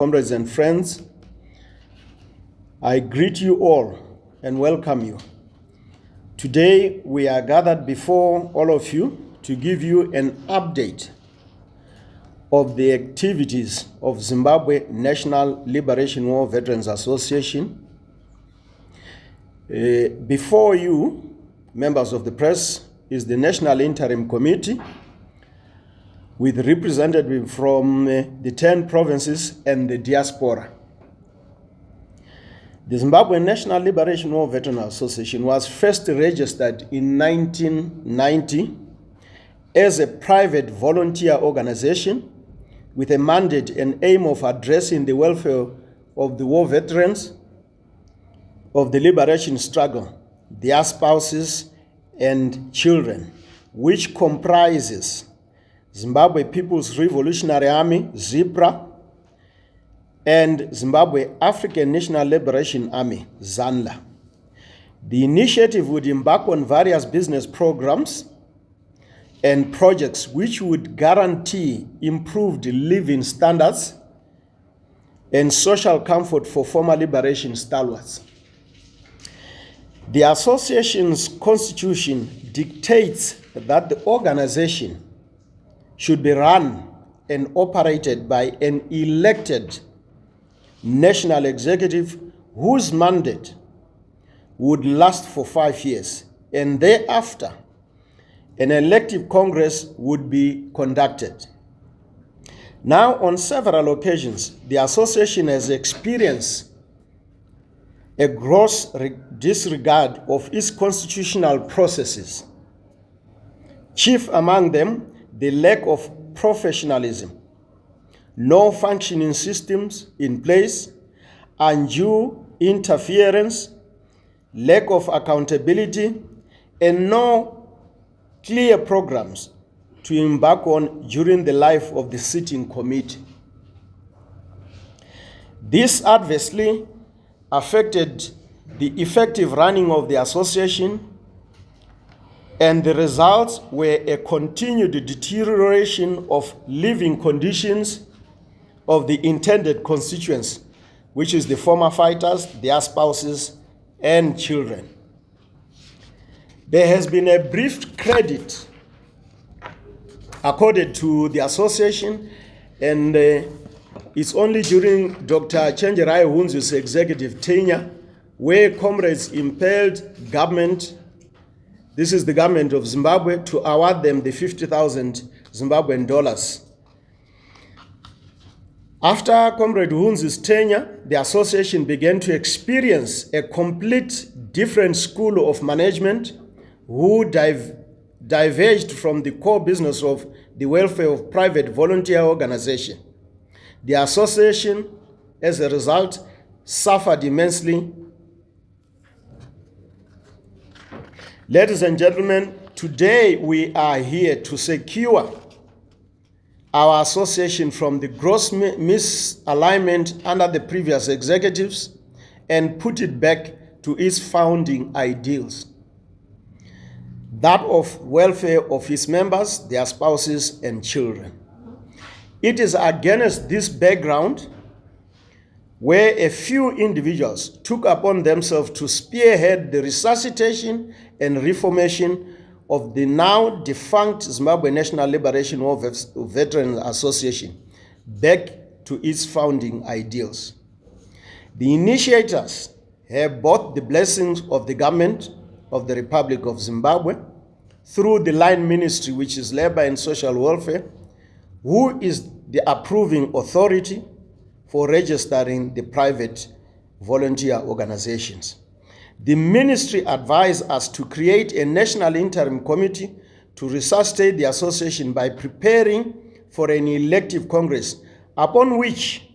Comrades and friends, I greet you all and welcome you. Today we are gathered before all of you to give you an update of the activities of Zimbabwe National Liberation War Veterans Association. Before you, members of the press, is the National Interim Committee with representatives from the 10 provinces and the diaspora. The Zimbabwe National Liberation War Veterans Association was first registered in 1990 as a private volunteer organization with a mandate and aim of addressing the welfare of the war veterans of the liberation struggle, their spouses and children, which comprises Zimbabwe People's Revolutionary Army, ZIPRA, and Zimbabwe African National Liberation Army, ZANLA. The initiative would embark on various business programs and projects which would guarantee improved living standards and social comfort for former liberation stalwarts. The association's constitution dictates that the organization should be run and operated by an elected national executive whose mandate would last for 5 years, and thereafter an elective Congress would be conducted. Now, on several occasions, the association has experienced a gross disregard of its constitutional processes. Chief among them, the lack of professionalism, no functioning systems in place, undue interference, lack of accountability, and no clear programs to embark on during the life of the sitting committee. This adversely affected the effective running of the association, and the results were a continued deterioration of living conditions of the intended constituents, which is the former fighters, their spouses, and children. There has been a brief credit accorded to the association, and it's only during Dr. Chenjerai Hunzu's executive tenure where comrades impelled government, this is the government of Zimbabwe, to award them the 50,000 Zimbabwean dollars. After Comrade Hunzi's tenure, the association began to experience a complete different school of management who diverged from the core business of the welfare of private volunteer organization. The association, as a result, suffered immensely. Ladies and gentlemen, today we are here to secure our association from the gross misalignment under the previous executives and put it back to its founding ideals, that of welfare of its members, their spouses, and children. It is against this background where a few individuals took upon themselves to spearhead the resuscitation and reformation of the now defunct Zimbabwe National Liberation War Veterans Association back to its founding ideals. The initiators have both the blessings of the government of the Republic of Zimbabwe through the line ministry, which is Labor and Social Welfare, who is the approving authority for registering the private volunteer organizations. The ministry advised us to create a national interim committee to resuscitate the association by preparing for an elective Congress, upon which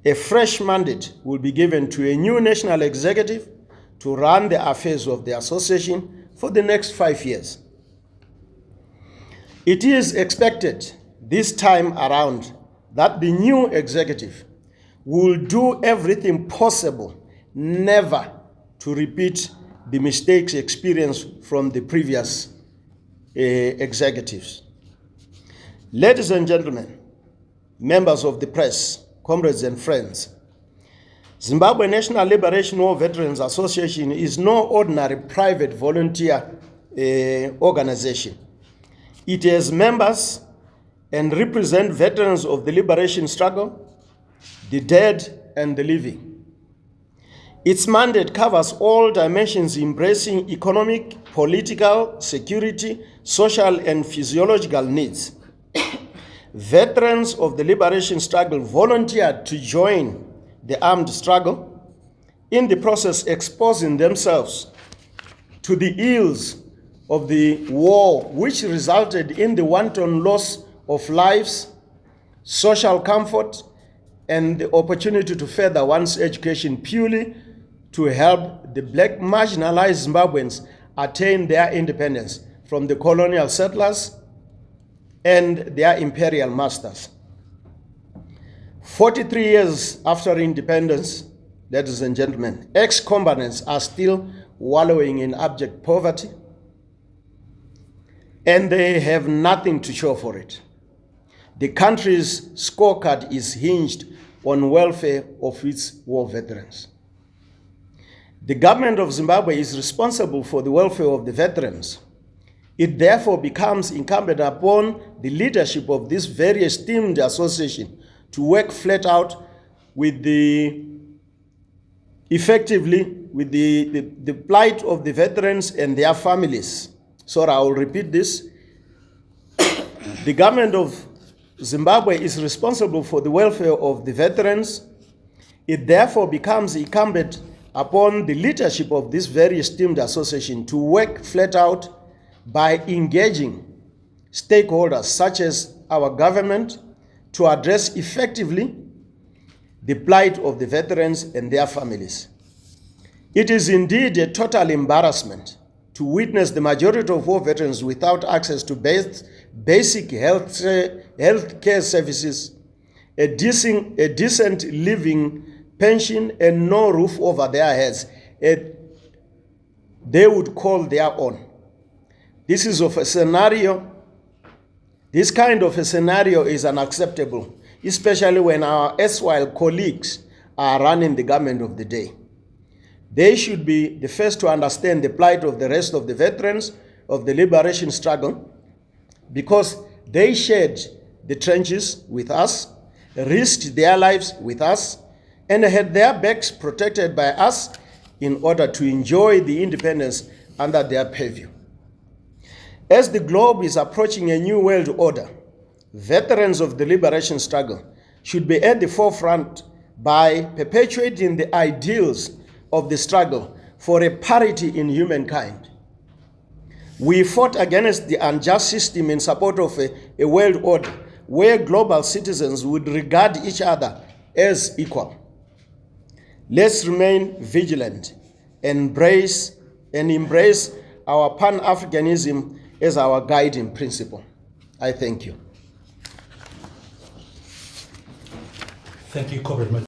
a fresh mandate will be given to a new national executive to run the affairs of the association for the next 5 years. It is expected this time around that the new executive will do everything possible never to repeat the mistakes experienced from the previous executives. Ladies and gentlemen, members of the press, comrades and friends, Zimbabwe National Liberation War Veterans Association is no ordinary private volunteer organization. It has members and represent veterans of the liberation struggle, the dead and the living. Its mandate covers all dimensions embracing economic, political, security, social and physiological needs. Veterans of the liberation struggle volunteered to join the armed struggle, in the process exposing themselves to the ills of the war, which resulted in the wanton loss of lives, social comfort, and the opportunity to further one's education purely to help the black marginalized Zimbabweans attain their independence from the colonial settlers and their imperial masters. 43 years after independence, ladies and gentlemen, ex-combatants are still wallowing in abject poverty, and they have nothing to show for it. The country's scorecard is hinged on welfare of its war veterans. The government of Zimbabwe is responsible for the welfare of the veterans. It therefore becomes incumbent upon the leadership of this very esteemed association to work flat out with the plight of the veterans and their families. Sorry, I will repeat this. The government of Zimbabwe is responsible for the welfare of the veterans. It therefore becomes incumbent upon the leadership of this very esteemed association to work flat out by engaging stakeholders such as our government to address effectively the plight of the veterans and their families. It is indeed a total embarrassment to witness the majority of war veterans without access to basic health care services, a decent living pension, and no roof over their heads they would call their own. This kind of a scenario is unacceptable, especially when our erstwhile colleagues are running the government of the day. They should be the first to understand the plight of the rest of the veterans of the liberation struggle, because they shared the trenches with us, risked their lives with us, and had their backs protected by us in order to enjoy the independence under their purview. As the globe is approaching a new world order, veterans of the liberation struggle should be at the forefront by perpetuating the ideals of the struggle for a parity in humankind. We fought against the unjust system in support of a world order where global citizens would regard each other as equal. Let's remain vigilant and embrace our Pan-Africanism as our guiding principle. I thank you. Thank you, Comrade.